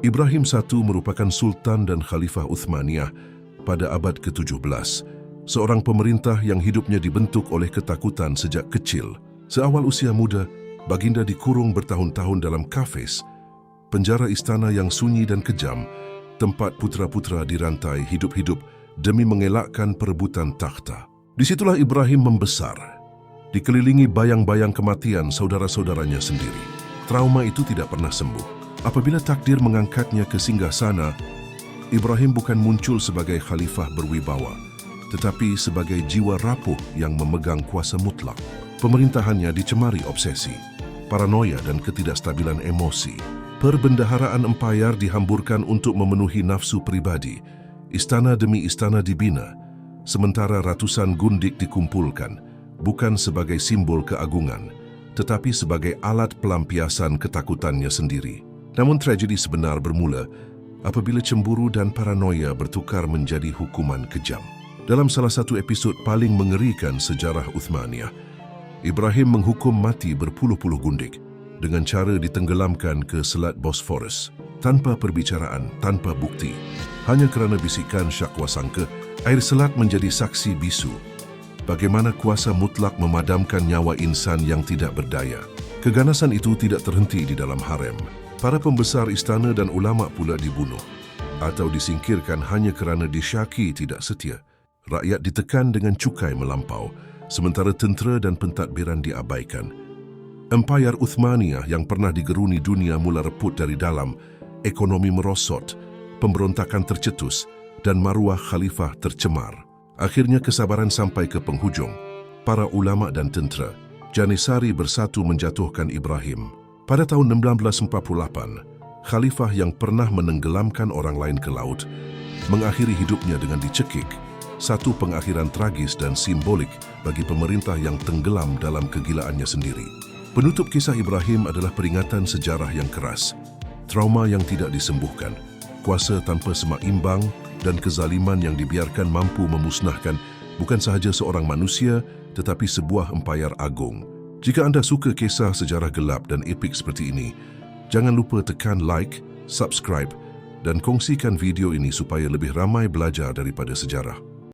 Ibrahim I merupakan Sultan dan Khalifah Uthmaniyah pada abad ke-17, seorang pemerintah yang hidupnya dibentuk oleh ketakutan sejak kecil. Seawal usia muda, baginda dikurung bertahun-tahun dalam kafes, penjara istana yang sunyi dan kejam, tempat putra-putra dirantai hidup-hidup demi mengelakkan perebutan takhta. Disitulah Ibrahim membesar, dikelilingi bayang-bayang kematian saudara-saudaranya sendiri. Trauma itu tidak pernah sembuh. Apabila takdir mengangkatnya ke singgasana, Ibrahim bukan muncul sebagai khalifah berwibawa, tetapi sebagai jiwa rapuh yang memegang kuasa mutlak. Pemerintahannya dicemari obsesi, paranoia dan ketidakstabilan emosi. Perbendaharaan empayar dihamburkan untuk memenuhi nafsu pribadi. Istana demi istana dibina, sementara ratusan gundik dikumpulkan, bukan sebagai simbol keagungan, tetapi sebagai alat pelampiasan ketakutannya sendiri. Namun tragedi sebenar bermula apabila cemburu dan paranoia bertukar menjadi hukuman kejam. Dalam salah satu episod paling mengerikan sejarah Uthmaniyah, Ibrahim menghukum mati berpuluh-puluh gundik dengan cara ditenggelamkan ke Selat Bosphorus tanpa perbicaraan, tanpa bukti. Hanya kerana bisikan syakwasangka, air selat menjadi saksi bisu bagaimana kuasa mutlak memadamkan nyawa insan yang tidak berdaya. Keganasan itu tidak terhenti di dalam harem. Para pembesar istana dan ulama pula dibunuh atau disingkirkan hanya kerana disyaki tidak setia. Rakyat ditekan dengan cukai melampau, sementara tentera dan pentadbiran diabaikan. Empayar Uthmaniyah yang pernah digeruni dunia mula reput dari dalam, ekonomi merosot, pemberontakan tercetus, dan maruah khalifah tercemar. Akhirnya kesabaran sampai ke penghujung. Para ulama dan tentera, Janisari bersatu menjatuhkan Ibrahim. Pada tahun 1948, khalifah yang pernah menenggelamkan orang lain ke laut mengakhiri hidupnya dengan dicekik, satu pengakhiran tragis dan simbolik bagi pemerintah yang tenggelam dalam kegilaannya sendiri. Penutup kisah Ibrahim adalah peringatan sejarah yang keras, trauma yang tidak disembuhkan, kuasa tanpa semak imbang dan kezaliman yang dibiarkan mampu memusnahkan bukan sahaja seorang manusia tetapi sebuah empayar agung. Jika anda suka kisah sejarah gelap dan epik seperti ini, jangan lupa tekan like, subscribe dan kongsikan video ini supaya lebih ramai belajar daripada sejarah.